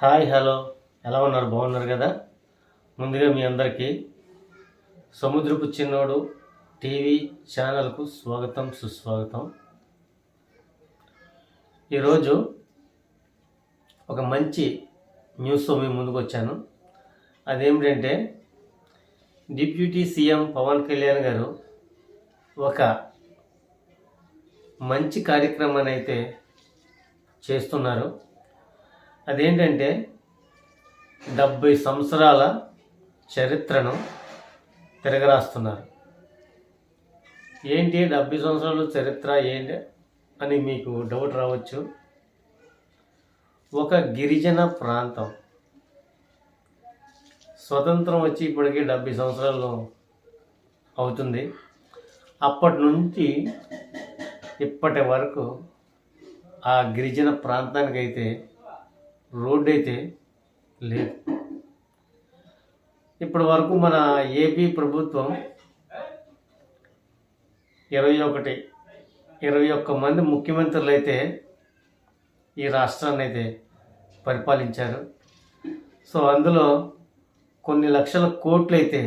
Hi hello, ఎలా ఉన్నారు? బాగున్నారు కదా? ముందుగా మీ అందరికీ సముద్రపు చిన్నోడు టీవీ ఛానల్కు స్వాగతం సుస్వాగతం. ఈరోజు ఒక మంచి న్యూస్తో మీ ముందుకు వచ్చాను. అదేమిటంటే డిప్యూటీ సీఎం పవన్ కళ్యాణ్ గారు ఒక మంచి కార్యక్రమాన్ని అయితే చేస్తున్నారు. అదేంటంటే 70 సంవత్సరాల చరిత్రను తిరగరాస్తున్నారు. ఏంటి 70 సంవత్సరాల చరిత్ర ఏంటి అని మీకు డౌట్ రావచ్చు. ఒక గిరిజన ప్రాంతం స్వతంత్రం వచ్చి ఇప్పటికీ 70 సంవత్సరాలు అవుతుంది. అప్పటి నుంచి ఇప్పటి వరకు ఆ గిరిజన ప్రాంతానికైతే రోడ్డు అయితే లేదు. ఇప్పటి వరకు మన ఏపీ ప్రభుత్వం 21 మంది ముఖ్యమంత్రులు అయితే ఈ రాష్ట్రాన్ని అయితే పరిపాలించారు. సో అందులో కొన్ని లక్షల కోట్లు అయితే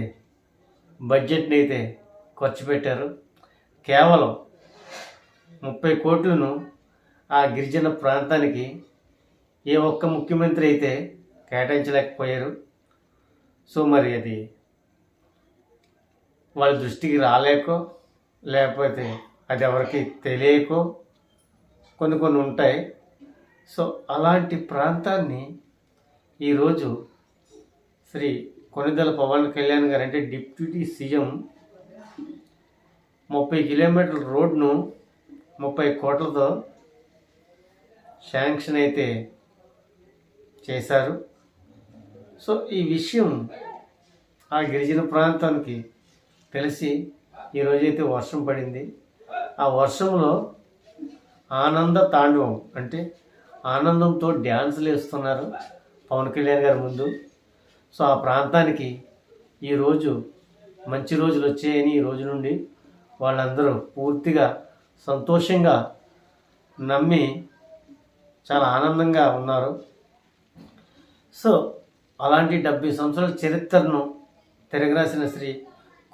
బడ్జెట్ని అయితే ఖర్చు పెట్టారు. కేవలం 30 కోట్లను ఆ గిరిజన ప్రాంతానికి ఏ ఒక్క ముఖ్యమంత్రి అయితే కేటాయించలేకపోయారు. సో మరి అది వాళ్ళ దృష్టికి రాలేకో లేకపోతే అది ఎవరికి తెలియకో కొన్ని ఉంటాయి. సో అలాంటి ప్రాంతాన్ని ఈరోజు శ్రీ కొనిదెల పవన్ కళ్యాణ్ గారు అంటే డిప్యూటీ సీఎం 30 కిలోమీటర్ల రోడ్ను 30 కోట్లతో శాంక్షన్ అయితే చేశారు. సో ఈ విషయం ఆ గిరిజన ప్రాంతానికి తెలిసి ఈరోజైతే వర్షం పడింది. ఆ వర్షంలో ఆనంద తాండవం అంటే ఆనందంతో డ్యాన్సులు వేస్తున్నారు పవన్ కళ్యాణ్ గారి ముందు. సో ఆ ప్రాంతానికి ఈరోజు మంచి రోజులు వచ్చాయని ఈ రోజు నుండి వాళ్ళందరూ పూర్తిగా సంతోషంగా నమ్మి చాలా ఆనందంగా ఉన్నారు. సో అలాంటి 70 సంవత్సరాల చరిత్రను తిరగరాసిన శ్రీ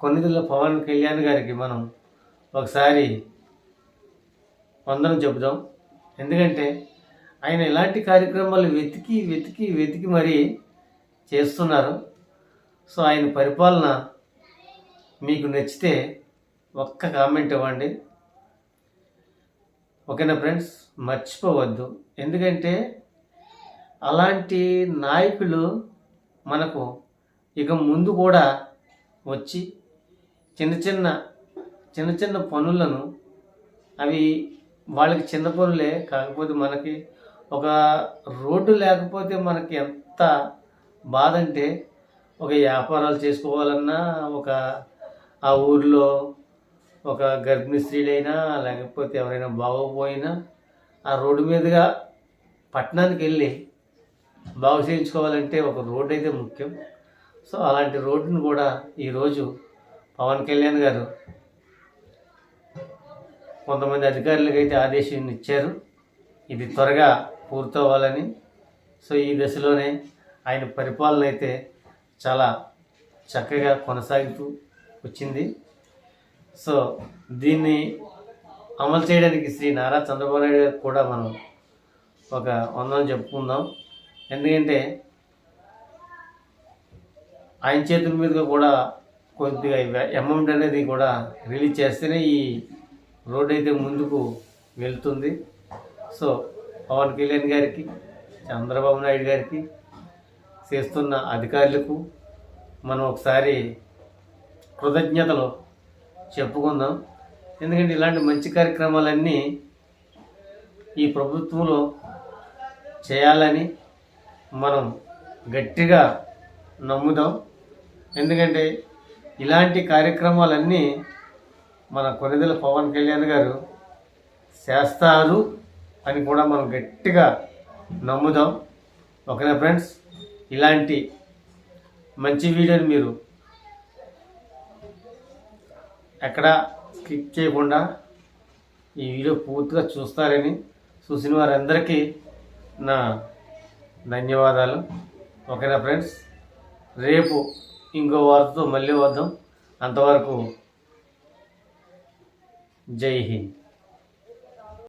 కొనిదెల పవన్ కళ్యాణ్ గారికి మనం ఒకసారి వందనం చెబుదాం. ఎందుకంటే ఆయన ఇలాంటి కార్యక్రమాలు వెతికి మరీ చేస్తున్నారు. సో ఆయన పరిపాలన మీకు నచ్చితే ఒక్క కామెంట్ ఇవ్వండి. ఓకేనా ఫ్రెండ్స్? మర్చిపోవద్దు. ఎందుకంటే అలాంటి నాయకులు మనకు ఇక ముందు కూడా వచ్చి చిన్న చిన్న పనులను అవి వాళ్ళకి చిన్న పనులే కాకపోతే మనకి ఒక రోడ్డు లేకపోతే మనకి ఎంత బాధ అంటే ఒక వ్యాపారాలు చేసుకోవాలన్నా ఆ ఊర్లో ఒక గర్భిణీ స్త్రీలైనా లేకపోతే ఎవరైనా బాగోపోయినా ఆ రోడ్డు మీదుగా పట్టణానికి వెళ్ళి బాగు చేయించుకోవాలంటే ఒక రోడ్డు అయితే ముఖ్యం. సో అలాంటి రోడ్డును కూడా ఈరోజు పవన్ కళ్యాణ్ గారు కొంతమంది అధికారులకు అయితే ఆదేశం ఇచ్చారు ఇది త్వరగా పూర్తవ్వాలని. సో ఈ దశలోనే ఆయన పరిపాలన అయితే చాలా చక్కగా కొనసాగుతూ వచ్చింది. సో దీన్ని అమలు చేయడానికి శ్రీ నారా చంద్రబాబు నాయుడు గారికి కూడా మనం ఒక వందనం చెప్పుకుందాం. ఎందుకంటే ఆయన చేతుల మీదుగా కూడా కొద్దిగా అమౌంట్ అనేది కూడా రిలీజ్ చేస్తేనే ఈ రోడ్ అయితే ముందుకు వెళ్తుంది. సో పవన్ కళ్యాణ్ గారికి, చంద్రబాబు నాయుడు గారికి, చేస్తున్న అధికారులకు మనం ఒకసారి కృతజ్ఞతలు చెప్పుకుందాం. ఎందుకంటే ఇలాంటి మంచి కార్యక్రమాలన్నీ ఈ ప్రభుత్వంలో చేయాలని మనం గట్టిగా నమ్ముదాం. ఎందుకంటే ఇలాంటి కార్యక్రమాలన్నీ మన కొనిదెల పవన్ కళ్యాణ్ గారు చేస్తారు అని కూడా మనం గట్టిగా నమ్ముదాం. ఓకేనా ఫ్రెండ్స్? ఇలాంటి మంచి వీడియోని మీరు ఎక్కడ స్కిప్ చేయకుండా ఈ వీడియో పూర్తిగా చూస్తారని, చూసిన వారందరికీ నా ధన్యవాదాలు. ఓకేనా ఫ్రెండ్స్, రేపు ఇంకో వార్తతో మళ్ళీ వద్దాం. అంతవరకు జై హింద్.